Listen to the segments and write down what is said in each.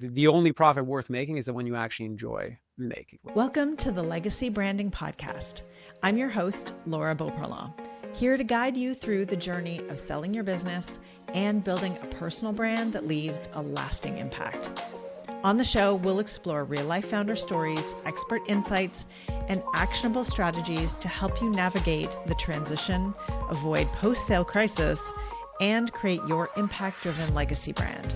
The only profit worth making is the one you actually enjoy making. Welcome to the Legacy Branding Podcast. I'm your host, Laura Beauparlant, here to guide you through the journey of selling your business and building a personal brand that leaves a lasting impact. On the show, we'll explore real-life founder stories, expert insights, and actionable strategies to help you navigate the transition, avoid post-sale crisis, and create your impact-driven legacy brand.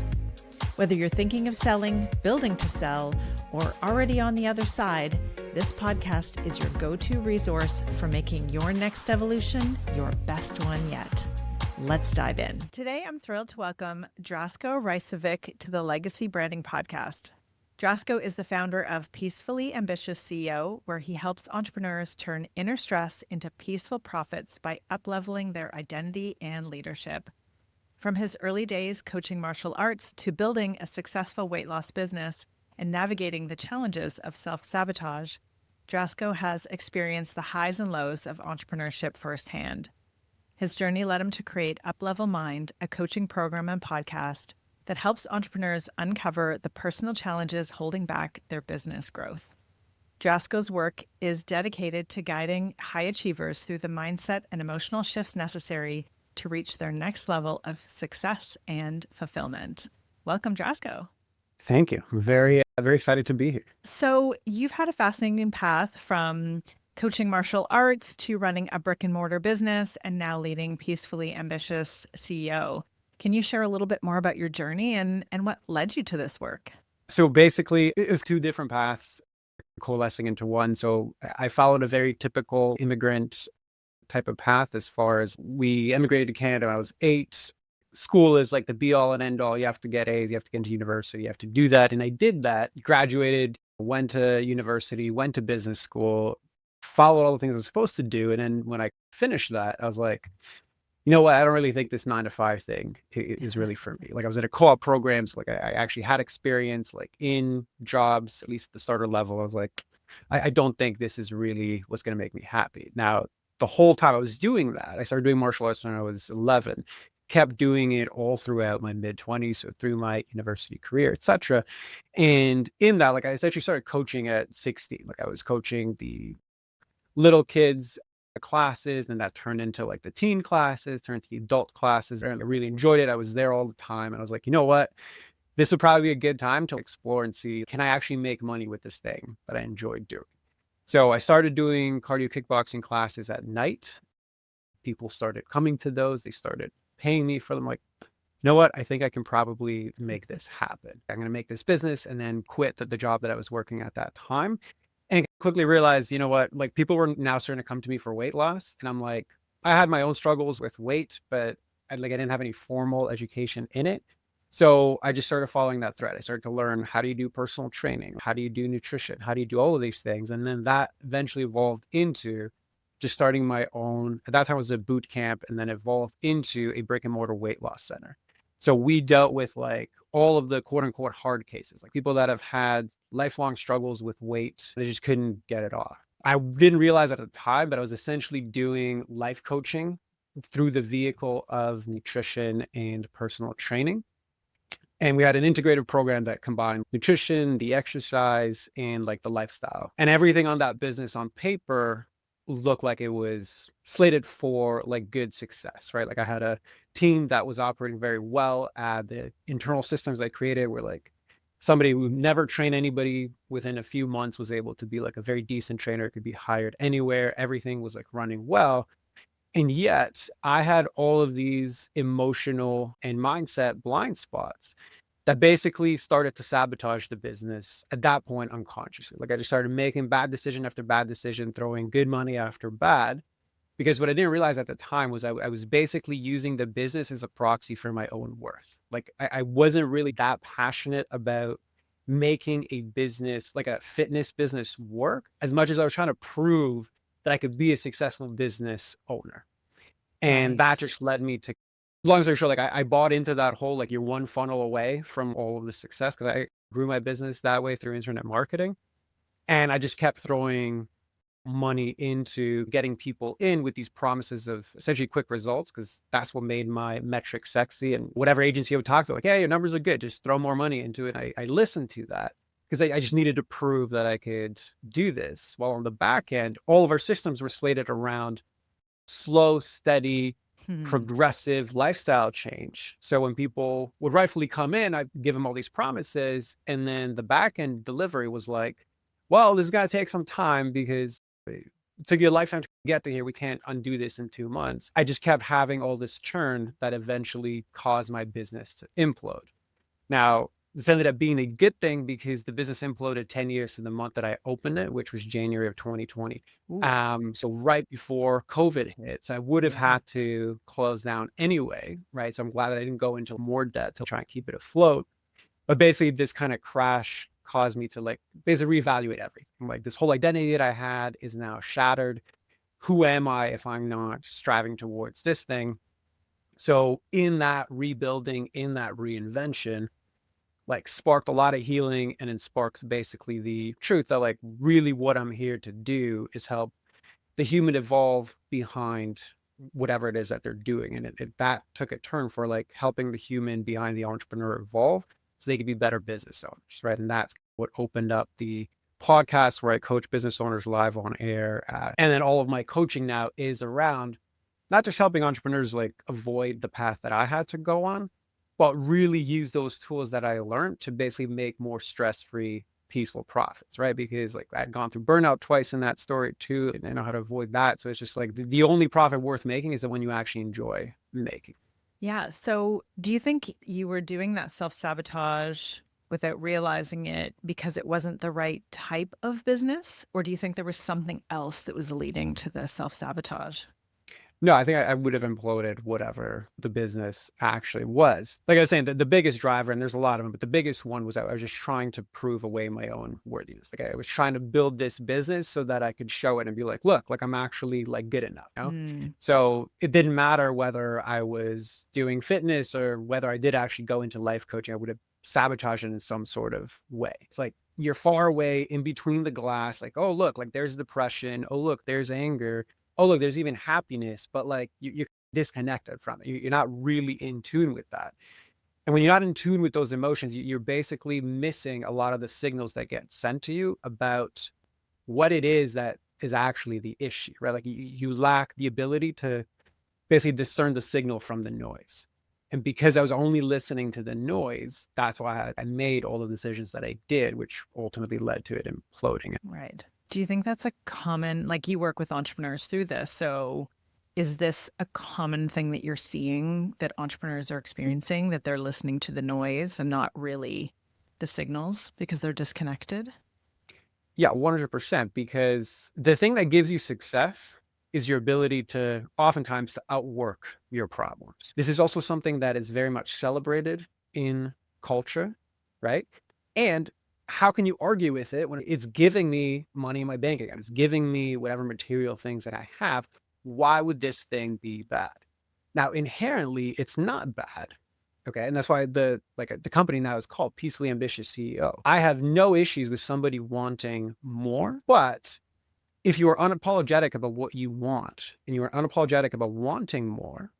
Whether you're thinking of selling, building to sell, or already on the other side, this podcast is your go-to resource for making your next evolution your best one yet. Let's dive in. Today, I'm thrilled to welcome Drasko Raicevic to the Legacy Branding Podcast. Drasko is the founder of Peacefully Ambitious CEO, where he helps entrepreneurs turn inner stress into peaceful profits by up-leveling their identity and leadership. From his early days coaching martial arts to building a successful weight loss business and navigating the challenges of self-sabotage, Drasko has experienced the highs and lows of entrepreneurship firsthand. His journey led him to create Up-Level Mind, a coaching program and podcast that helps entrepreneurs uncover the personal challenges holding back their business growth. Drasko's work is dedicated to guiding high achievers through the mindset and emotional shifts necessary to reach their next level of success and fulfillment. Welcome, Drasko. Thank you. I'm very excited to be here. So you've had a fascinating path from coaching martial arts to running a brick and mortar business and now leading Peacefully Ambitious CEO. Can you share a little bit more about your journey and what led you to this work? So basically, it was two different paths coalescing into one. So I followed a very typical immigrant type of path as far as we immigrated to Canada when I was 8. School is like the be all and end all. You have to get A's, you have to get into university, you have to do that. And I did that, graduated, went to university, went to business school, followed all the things I was supposed to do. And then when I finished that, I was like, you know what? I don't really think this 9-to-5 thing is really for me. Like I was in a co-op program. So like I actually had experience like in jobs, at least at the starter level. I was like, I don't think this is really what's going to make me happy. Now, the whole time I was doing that, I started doing martial arts when I was 11, kept doing it all throughout my mid-20s, so through my university career, etc. And in that, like I essentially started coaching at 16. Like I was coaching the little kids classes, and that turned into like the teen classes, turned to the adult classes. And I really enjoyed it. I was there all the time. And I was like, you know what? This would probably be a good time to explore and see, can I actually make money with this thing that I enjoyed doing? So I started doing cardio kickboxing classes at night. People started coming to those. They started paying me for them. Like, you know what? I think I can probably make this happen. I'm going to make this business and then quit the job that I was working at that time. And quickly realized, you know what, like people were now starting to come to me for weight loss. And I'm like, I had my own struggles with weight, but I didn't have any formal education in it. So I just started following that thread. I started to learn, how do you do personal training? How do you do nutrition? How do you do all of these things? And then that eventually evolved into just starting my own, at that time it was a boot camp, and then evolved into a brick and mortar weight loss center. So we dealt with like all of the quote unquote hard cases, like people that have had lifelong struggles with weight. They just couldn't get it off. I didn't realize at the time, but I was essentially doing life coaching through the vehicle of nutrition and personal training. And we had an integrated program that combined nutrition, the exercise, and like the lifestyle. And everything on that business on paper looked like it was slated for like good success, right? Like I had a team that was operating very well. The internal systems I created were like somebody who never trained anybody within a few months was able to be like a very decent trainer, could be hired anywhere. Everything was like running well. And yet I had all of these emotional and mindset blind spots that basically started to sabotage the business at that point unconsciously. Like I just started making bad decision after bad decision, throwing good money after bad. Because what I didn't realize at the time was I was basically using the business as a proxy for my own worth. Like I wasn't really that passionate about making a business, like a fitness business, work as much as I was trying to prove that I could be a successful business owner. And that just led me to, long story short, like I bought into that whole, like you're one funnel away from all of the success, because I grew my business that way through internet marketing. And I just kept throwing money into getting people in with these promises of essentially quick results because that's what made my metric sexy. And whatever agency I would talk to, like, hey, your numbers are good, just throw more money into it. I listened to that because I just needed to prove that I could do this. While on the back end, all of our systems were slated around slow, steady, Hmm. progressive lifestyle change. So when people would rightfully come in, I'd give them all these promises. And then the back end delivery was like, well, this is going to take some time because it took you a lifetime to get to here. We can't undo this in 2 months. I just kept having all this churn that eventually caused my business to implode. Now, this ended up being a good thing because the business imploded 10 years to the month that I opened it, which was January of 2020. Ooh, So right before COVID hit. So I would have yeah. had to close down anyway, right? So I'm glad that I didn't go into more debt to try and keep it afloat. But basically, this kind of crash caused me to like basically reevaluate everything. Like this whole identity that I had is now shattered. Who am I if I'm not striving towards this thing? So in that rebuilding, in that reinvention, like sparked a lot of healing and then sparked basically the truth that like really what I'm here to do is help the human evolve behind whatever it is that they're doing. And that took a turn for like helping the human behind the entrepreneur evolve so they could be better business owners. Right. And that's what opened up the podcast where I coach business owners live on air. And then all of my coaching now is around not just helping entrepreneurs like avoid the path that I had to go on, but really use those tools that I learned to basically make more stress-free, peaceful profits, right? Because like I'd gone through burnout twice in that story too, and I know how to avoid that. So it's just like the only profit worth making is the one you actually enjoy making. Yeah. So, do you think you were doing that self sabotage without realizing it because it wasn't the right type of business? Or do you think there was something else that was leading to the self sabotage? No, I think I would have imploded whatever the business actually was. Like I was saying, the biggest driver, and there's a lot of them, but the biggest one was I was just trying to prove away my own worthiness. Like I was trying to build this business so that I could show it and be like, look, like I'm actually like good enough, you know? Mm, So it didn't matter whether I was doing fitness or whether I did actually go into life coaching, I would have sabotaged it in some sort of way. It's like you're far away in between the glass, like, oh, look, like there's depression. Oh, look, there's anger. Oh, look, there's even happiness, but like you're disconnected from it. You're not really in tune with that. And when you're not in tune with those emotions, you're basically missing a lot of the signals that get sent to you about what it is that is actually the issue, right? Like you lack the ability to basically discern the signal from the noise. And because I was only listening to the noise, that's why I made all the decisions that I did, which ultimately led to it imploding. right. Do you think that's a common, like you work with entrepreneurs through this? So, is this a common thing that you're seeing that entrepreneurs are experiencing, that they're listening to the noise and not really the signals because they're disconnected? Yeah, 100%. Because the thing that gives you success is your ability to oftentimes to outwork your problems. This is also something that is very much celebrated in culture, right? And how can you argue with it when it's giving me money in my bank account? It's giving me whatever material things that I have. Why would this thing be bad? Now, inherently, it's not bad. Okay. And that's why the company now is called Peacefully Ambitious CEO. I have no issues with somebody wanting more, but if you are unapologetic about what you want and you are unapologetic about wanting more,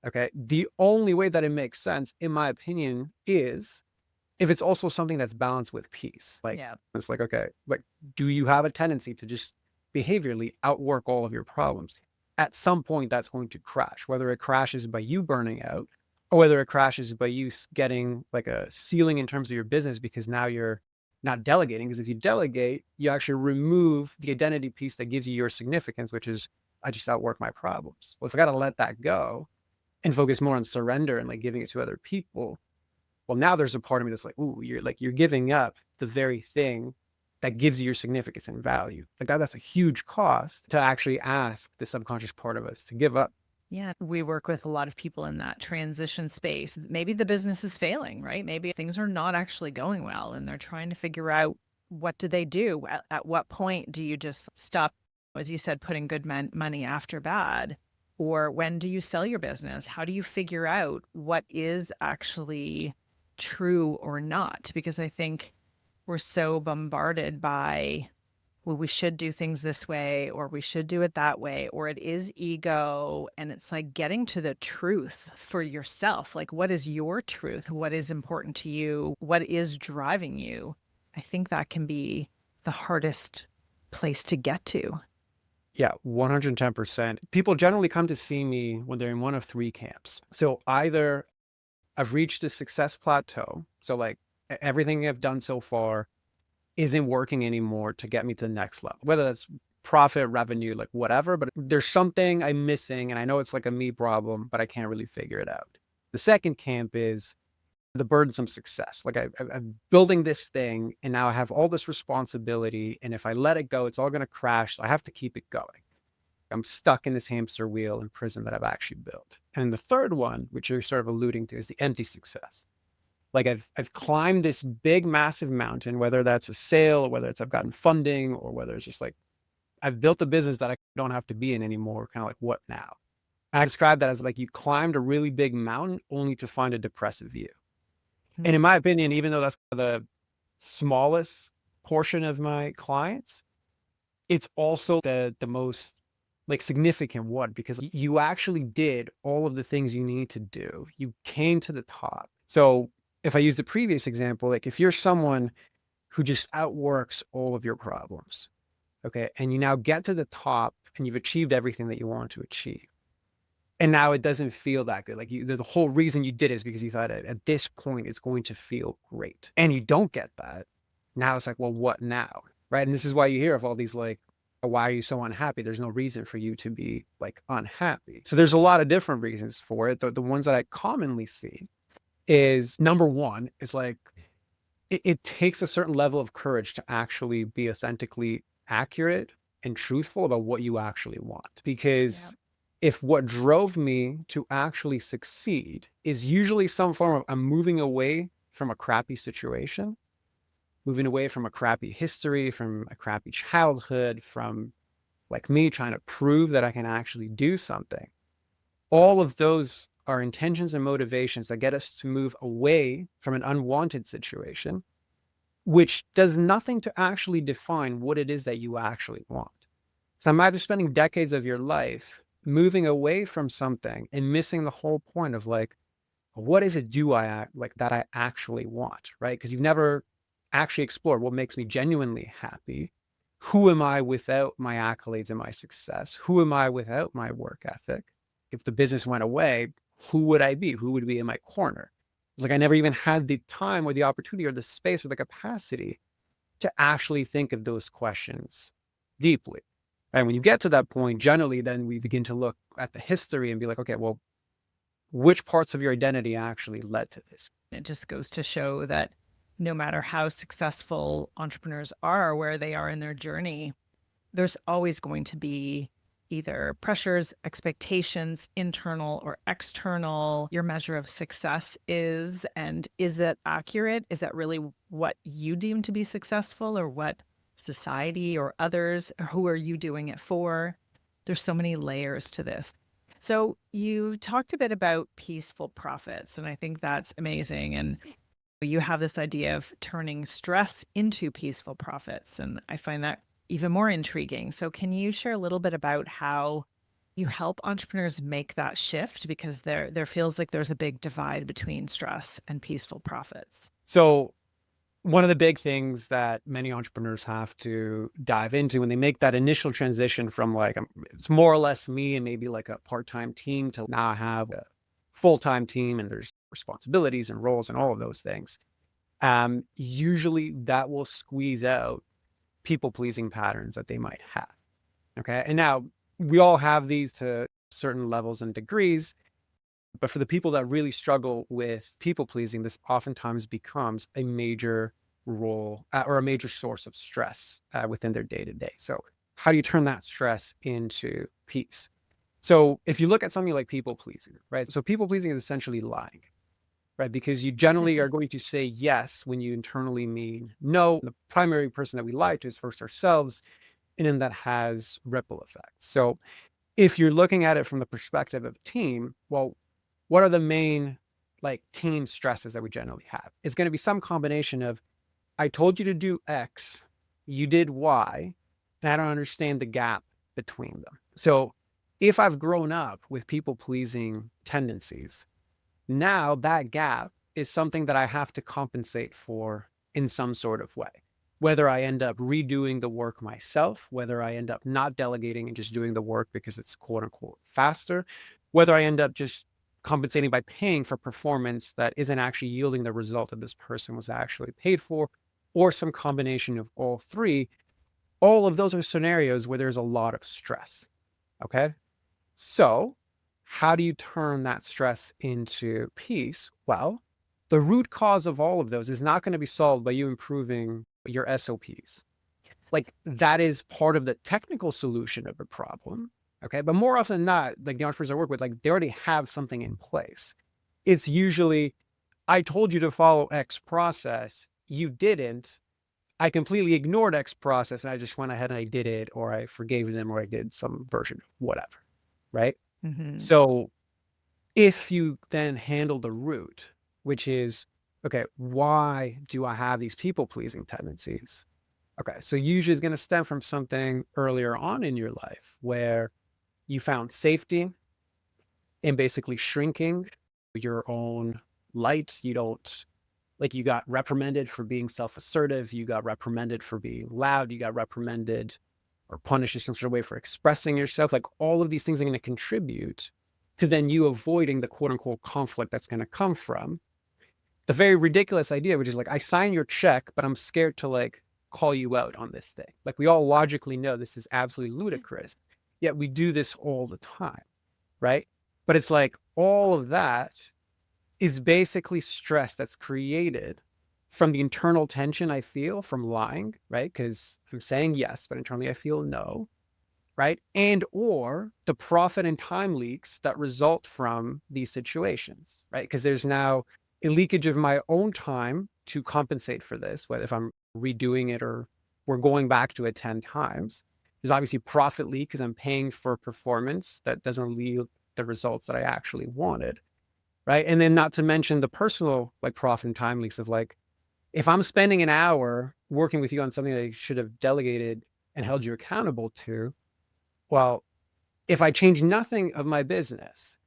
okay, the only way that it makes sense, in my opinion, is if it's also something that's balanced with peace. Like Yeah. it's like, okay, like do you have a tendency to just behaviorally outwork all of your problems? At some point, that's going to crash, whether it crashes by you burning out or whether it crashes by you getting like a ceiling in terms of your business because now you're not delegating. Because if you delegate, you actually remove the identity piece that gives you your significance, which is I just outwork my problems. Well, if I got to let that go and focus more on surrender and like giving it to other people, well, now there's a part of me that's like, ooh, you're giving up the very thing that gives you your significance and value. Like that's a huge cost to actually ask the subconscious part of us to give up. Yeah. We work with a lot of people in that transition space. Maybe the business is failing, right? Maybe things are not actually going well and they're trying to figure out what do they do? At what point do you just stop, as you said, putting good money after bad? Or when do you sell your business? How do you figure out what is actually true or not? Because I think we're so bombarded by well, we should do things this way, or we should do it that way, or it is ego. And it's like getting to the truth for yourself. Like, what is your truth? What is important to you? What is driving you? I think that can be the hardest place to get to. Yeah, 110%. People generally come to see me when they're in one of three camps. So either I've reached a success plateau. So like everything I've done so far isn't working anymore to get me to the next level, whether that's profit, revenue, like whatever, but there's something I'm missing and I know it's like a me problem, but I can't really figure it out. The second camp is the burdensome success. Like I'm building this thing and now I have all this responsibility. And if I let it go, it's all going to crash. So I have to keep it going. I'm stuck in this hamster wheel in prison that I've actually built. And the third one, which you're sort of alluding to, is the empty success. Like I've climbed this big, massive mountain, whether that's a sale or whether it's I've gotten funding or whether it's just like I've built a business that I don't have to be in anymore. Kind of like, what now? And I describe that as like you climbed a really big mountain only to find a depressive view. And in my opinion, even though that's the smallest portion of my clients, it's also the most like significant one because you actually did all of the things you need to do. You came to the top. So if I use the previous example, like if you're someone who just outworks all of your problems, okay, and you now get to the top and you've achieved everything that you want to achieve. And now it doesn't feel that good. Like the whole reason you did it is because you thought at this point it's going to feel great. And you don't get that. Now it's like, well, what now? Right. And this is why you hear of all these like, "Oh, why are you so unhappy?" There's no reason for you to be like unhappy. So there's a lot of different reasons for it. The ones that I commonly see is number one, is like it takes a certain level of courage to actually be authentically accurate and truthful about what you actually want. Yeah. Because if what drove me to actually succeed is usually some form of I'm moving away from a crappy situation, moving away from a crappy history, from a crappy childhood, from like me trying to prove that I can actually do something. All of those are intentions and motivations that get us to move away from an unwanted situation, which does nothing to actually define what it is that you actually want. So imagine spending decades of your life moving away from something and missing the whole point of like, what is it do I act like that I actually want, right? Because you've never actually explored what makes me genuinely happy. Who am I without my accolades and my success? Who am I without my work ethic? If the business went away, who would I be? Who would be in my corner? It's like I never even had the time or the opportunity or the space or the capacity to actually think of those questions deeply. And when you get to that point, generally, then we begin to look at the history and be like, okay, well, which parts of your identity actually led to this? It just goes to show that no matter how successful entrepreneurs are, where they are in their journey, there's always going to be either pressures, expectations, internal or external. Your measure of success is, and is that accurate? Is that really what you deem to be successful, or what society or others, or who are you doing it for? There's so many layers to this. So you talked a bit about peaceful profits, and I think that's amazing. And you have this idea of turning stress into peaceful profits, and I find that even more intriguing. So can you share a little bit about how you help entrepreneurs make that shift? Because there feels like there's a big divide between stress and peaceful profits. So one of the big things that many entrepreneurs have to dive into when they make that initial transition from like, it's more or less me and maybe like a part-time team to now I have a full-time team and there's responsibilities and roles and all of those things. Usually that will squeeze out people-pleasing patterns that they might have. Okay. And now we all have these to certain levels and degrees. But for the people that really struggle with people pleasing, this oftentimes becomes a major role or a major source of stress within their day to day. So, how do you turn that stress into peace? So, if you look at something like people pleasing, right? So, people pleasing is essentially lying, right? Because you generally are going to say yes when you internally mean no. The primary person that we lie to is first ourselves, and then that has ripple effects. So, if you're looking at it from the perspective of team, well, what are the main like team stresses that we generally have? It's going to be some combination of I told you to do X, you did Y, and I don't understand the gap between them. So if I've grown up with people pleasing tendencies, now that gap is something that I have to compensate for in some sort of way. Whether I end up redoing the work myself, whether I end up not delegating and just doing the work because it's quote unquote faster, whether I end up just compensating by paying for performance that isn't actually yielding the result that this person was actually paid for, or some combination of all three. All of those are scenarios where there's a lot of stress. Okay. So, how do you turn that stress into peace? Well, the root cause of all of those is not going to be solved by you improving your SOPs. Like, that is part of the technical solution of a problem. Okay. But more often than not, like the entrepreneurs I work with, like they already have something in place. It's usually, I told you to follow X process, you didn't. I completely ignored X process and I just went ahead and I did it, or I forgave them, or I did some version, whatever. Right. Mm-hmm. So if you then handle the root, which is, okay, why do I have these people pleasing tendencies? Okay, so usually it's going to stem from something earlier on in your life where you found safety in basically shrinking your own light. You don't, like, you got reprimanded for being self assertive, you got reprimanded for being loud, you got reprimanded or punished in some sort of way for expressing yourself. Like, all of these things are going to contribute to then you avoiding the quote unquote conflict that's going to come from the very ridiculous idea, which is like, I sign your check, but I'm scared to like call you out on this thing. Like, we all logically know this is absolutely ludicrous, yet we do this all the time, right? But it's like all of that is basically stress that's created from the internal tension I feel from lying, right? Because I'm saying yes, but internally I feel no, right? And or the profit and time leaks that result from these situations, right? Because there's now a leakage of my own time to compensate for this, whether if I'm redoing it or we're going back to it 10 times. There's obviously profit leak because I'm paying for performance that doesn't lead the results that I actually wanted, right? And then not to mention the personal like profit and time leaks of like, if I'm spending an hour working with you on something that I should have delegated and held you accountable to, well, if I change nothing of my business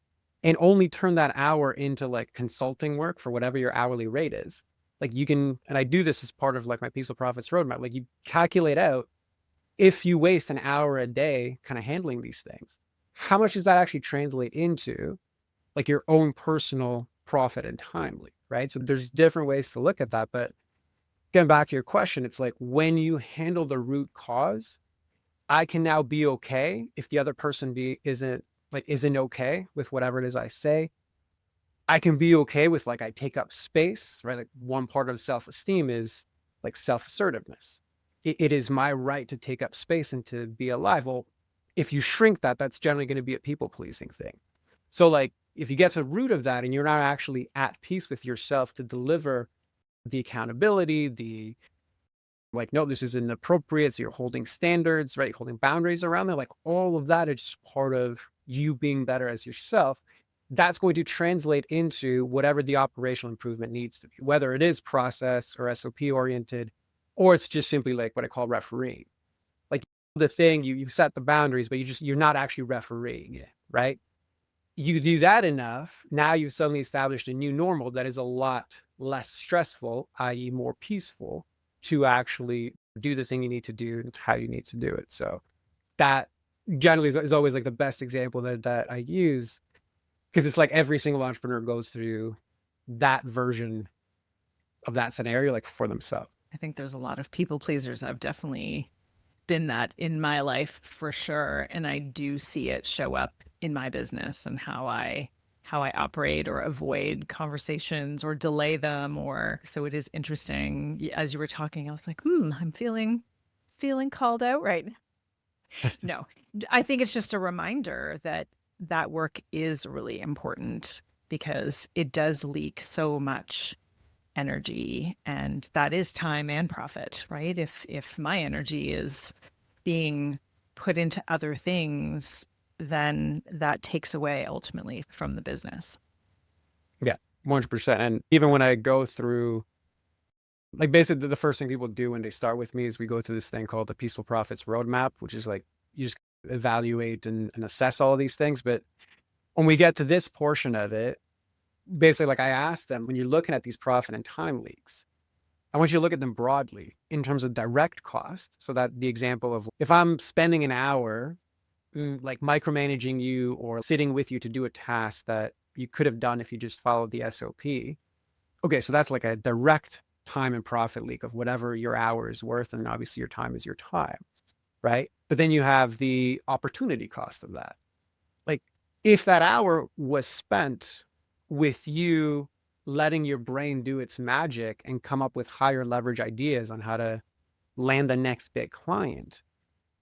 and only turn that hour into like consulting work for whatever your hourly rate is, like you can, and I do this as part of like my Peaceful Profits roadmap, like you calculate out if you waste an hour a day kind of handling these things, how much does that actually translate into like your own personal profit and timely, right? So there's different ways to look at that. But getting back to your question, it's like when you handle the root cause, I can now be okay if the other person isn't okay with whatever it is I say. I can be okay with like I take up space, right? Like one part of self-esteem is like self-assertiveness. It is my right to take up space and to be alive. Well, if you shrink that, that's generally going to be a people-pleasing thing. So like if you get to the root of that and you're not actually at peace with yourself to deliver the accountability, the like, no, this is inappropriate. So you're holding standards, right? Holding boundaries around there. Like all of that is just part of you being better as yourself. That's going to translate into whatever the operational improvement needs to be, whether it is process or SOP oriented, or it's just simply like what I call refereeing. Like the thing you set the boundaries, but you're not actually refereeing it, right? You do that enough, now you've suddenly established a new normal that is a lot less stressful, i.e., more peaceful, to actually do the thing you need to do and how you need to do it. So that generally is always like the best example that I use because it's like every single entrepreneur goes through that version of that scenario, like for themselves. I think there's a lot of people pleasers. I've definitely been that in my life for sure, and I do see it show up in my business and how I operate or avoid conversations or delay them. Or so it is interesting. As you were talking, I was like, I'm feeling called out right now. No, I think it's just a reminder that that work is really important because it does leak so much energy, and that is time and profit, right? If my energy is being put into other things, then that takes away ultimately from the business. Yeah, 100%. And even when I go through Like basically the first thing people do when they start with me is we go through this thing called the Peaceful Profits Roadmap, which is like you just evaluate and assess all of these things. But when we get to this portion of it, basically like I asked them, when you're looking at these profit and time leaks, I want you to look at them broadly in terms of direct cost. So that the example of if I'm spending an hour like micromanaging you or sitting with you to do a task that you could have done if you just followed the SOP. Okay, so that's like a direct time and profit leak of whatever your hour is worth. And obviously your time is your time, right? But then you have the opportunity cost of that. Like if that hour was spent with you letting your brain do its magic and come up with higher leverage ideas on how to land the next big client.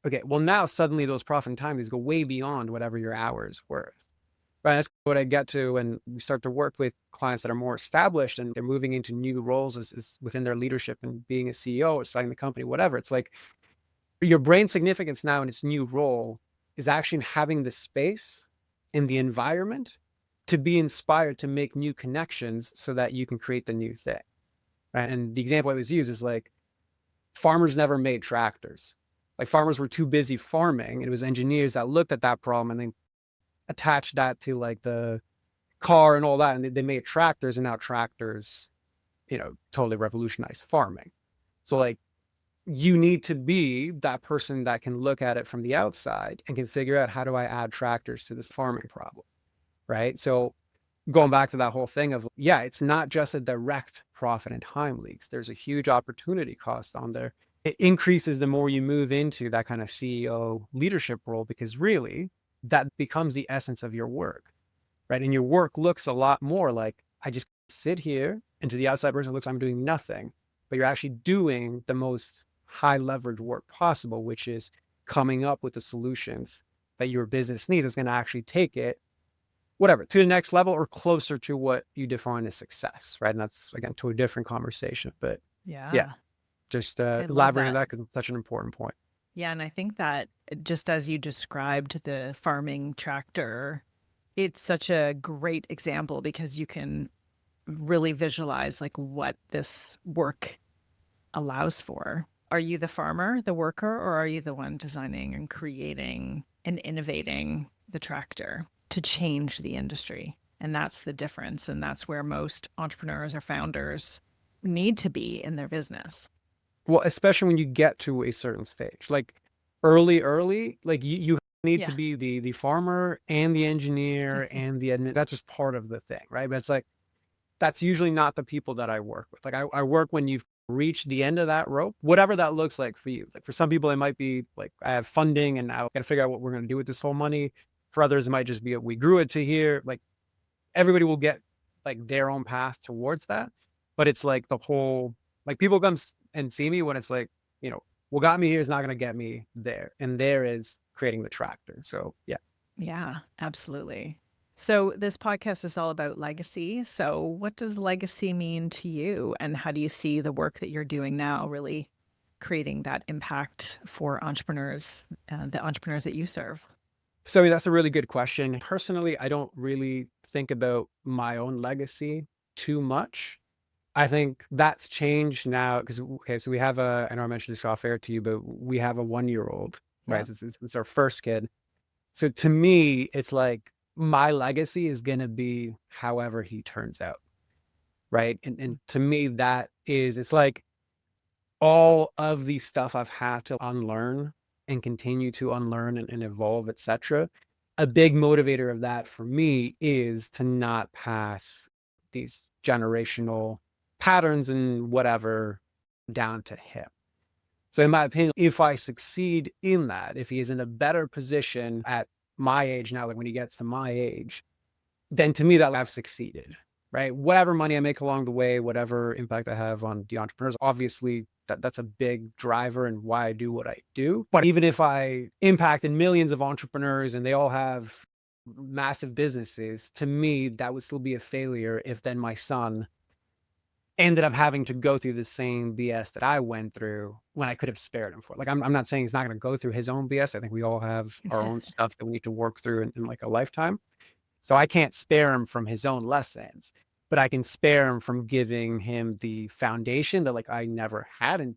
Okay, well now suddenly those profit and time, these go way beyond whatever your hour is worth. Right. That's what I get to when we start to work with clients that are more established and they're moving into new roles as within their leadership and being a CEO or starting the company, whatever. It's like your brain significance now in its new role is actually having the space in the environment to be inspired to make new connections so that you can create the new thing. Right. And the example I always use is like farmers never made tractors. Like farmers were too busy farming. It was engineers that looked at that problem and then attached that to like the car and all that. And they made tractors, and now tractors, totally revolutionized farming. So like you need to be that person that can look at it from the outside and can figure out how do I add tractors to this farming problem. Right. So going back to that whole thing of, yeah, it's not just a direct profit and time leaks. There's a huge opportunity cost on there. It increases the more you move into that kind of CEO leadership role, because really that becomes the essence of your work, right? And your work looks a lot more like I just sit here, and to the outside person, it looks like I'm doing nothing, but you're actually doing the most high leverage work possible, which is coming up with the solutions that your business needs is going to actually take it whatever to the next level or closer to what you define as success, right? And that's again to a different conversation, but yeah, Yeah, just I love elaborating on that. that because it's such an important point. Yeah, and I think that just as you described the farming tractor, it's such a great example because you can really visualize like what this work allows for. Are you the farmer, the worker, or are you the one designing and creating and innovating the tractor to change the industry? And that's the difference. And that's where most entrepreneurs or founders need to be in their business. Well, especially when you get to a certain stage, like early, like you need to Yeah. be the farmer and the engineer and the admin. That's just part of the thing, right? But it's like that's usually not the people that I work with. Like I work when you've reached the end of that rope, whatever that looks like for you. Like for some people, it might be like I have funding and now I got to figure out what we're going to do with this whole money. For others, it might just be we grew it to here. Like everybody will get like their own path towards that. But it's like the whole like people come and see me when it's like, what got me here is not going to get me there. And there is creating the tractor. So yeah. Yeah, absolutely. So, this podcast is all about legacy. So, what does legacy mean to you? And how do you see the work that you're doing now really creating that impact for entrepreneurs, the entrepreneurs that you serve? So that's a really good question. Personally, I don't really think about my own legacy too much. I think that's changed now because okay, so we have I know I mentioned this off air to you, but we have a 1-year-old, Yeah. right? It's our first kid. So to me, it's like my legacy is gonna be however he turns out, right? And to me, it's like all of the stuff I've had to unlearn and continue to unlearn and evolve, etc. A big motivator of that for me is to not pass these generational patterns and whatever down to him. So in my opinion, if I succeed in that, if he is in a better position at my age now, like when he gets to my age, then to me that I've succeeded, right? Whatever money I make along the way, whatever impact I have on the entrepreneurs, obviously that's a big driver in why I do what I do. But even if I impacted millions of entrepreneurs and they all have massive businesses, to me, that would still be a failure if then my son ended up having to go through the same BS that I went through when I could have spared him for. Like, I'm not saying he's not going to go through his own BS. I think we all have our own stuff that we need to work through in like a lifetime. So I can't spare him from his own lessons. but I can spare him from giving him the foundation that like I never had. And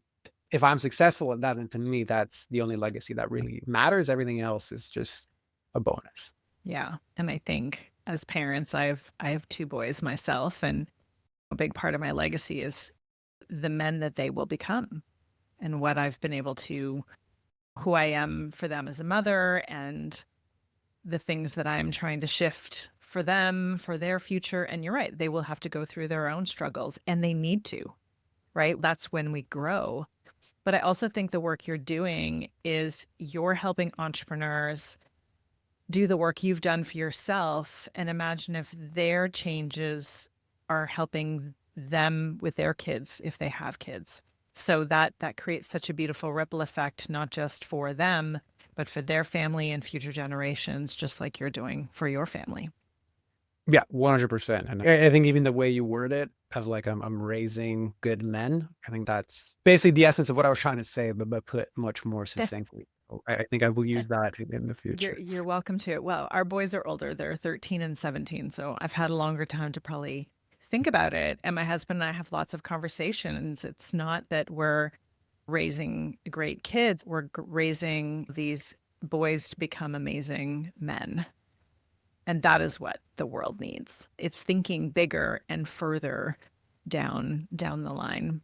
if I'm successful at that, then to me, that's the only legacy that really matters. Everything else is just a bonus. Yeah. And I think as parents, I have two boys myself, and a big part of my legacy is the men that they will become and what I've been able to, who I am for them as a mother, and the things that I'm trying to shift for them, for their future. And you're right, they will have to go through their own struggles, and they need to, right? That's when we grow. But I also think the work you're doing is you're helping entrepreneurs do the work you've done for yourself, and imagine if their changes are helping them with their kids if they have kids. So that creates such a beautiful ripple effect, not just for them, but for their family and future generations, just like you're doing for your family. Yeah, 100%. And I think even the way you word it of like, I'm raising good men, I think that's basically the essence of what I was trying to say, but put much more succinctly. So I think I will use that in the future. You're welcome to it. Well, our boys are older. They're 13 and 17. So I've had a longer time to probably think about it. And my husband and I have lots of conversations. It's not that we're raising great kids, we're raising these boys to become amazing men. And that is what the world needs. It's thinking bigger and further down the line.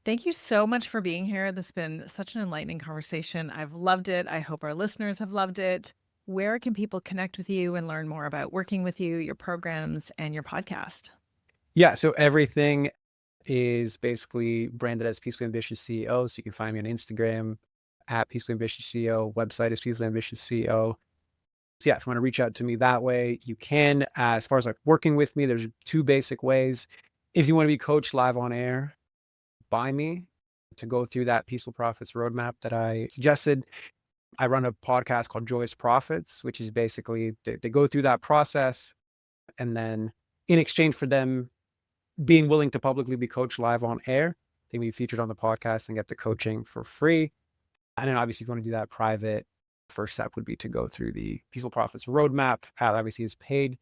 Thank you so much for being here. This has been such an enlightening conversation. I've loved it. I hope our listeners have loved it. Where can people connect with you and learn more about working with you, your programs, and your podcast? Yeah. So everything is basically branded as Peacefully Ambitious CEO. So you can find me on Instagram at Peacefully Ambitious CEO. Website is Peacefully Ambitious CEO. So yeah, if you want to reach out to me that way, you can. As far as like working with me, there's two basic ways. If you want to be coached live on air by me to go through that Peaceful Profits roadmap that I suggested, I run a podcast called Joyous Profits, which is basically they go through that process, and then in exchange for them being willing to publicly be coached live on air, they can be featured on the podcast and get the coaching for free. And then obviously if you want to do that private, first step would be to go through the Peaceful Profits roadmap. Obviously is paid,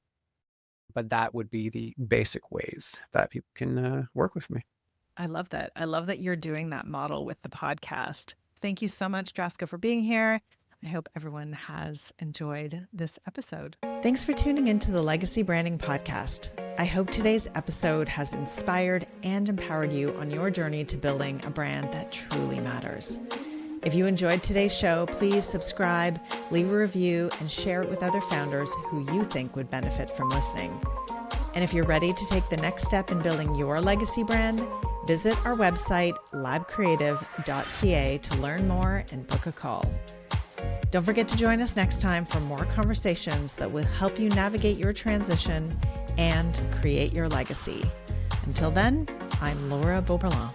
but that would be the basic ways that people can work with me. I love that. I love that you're doing that model with the podcast. Thank you so much, Drasko, for being here. I hope everyone has enjoyed this episode. Thanks for tuning into the Legacy Branding Podcast. I hope today's episode has inspired and empowered you on your journey to building a brand that truly matters. If you enjoyed today's show, please subscribe, leave a review, and share it with other founders who you think would benefit from listening. And if you're ready to take the next step in building your legacy brand, visit our website, labcreative.ca, to learn more and book a call. Don't forget to join us next time for more conversations that will help you navigate your transition and create your legacy. Until then, I'm Laura Beauperland.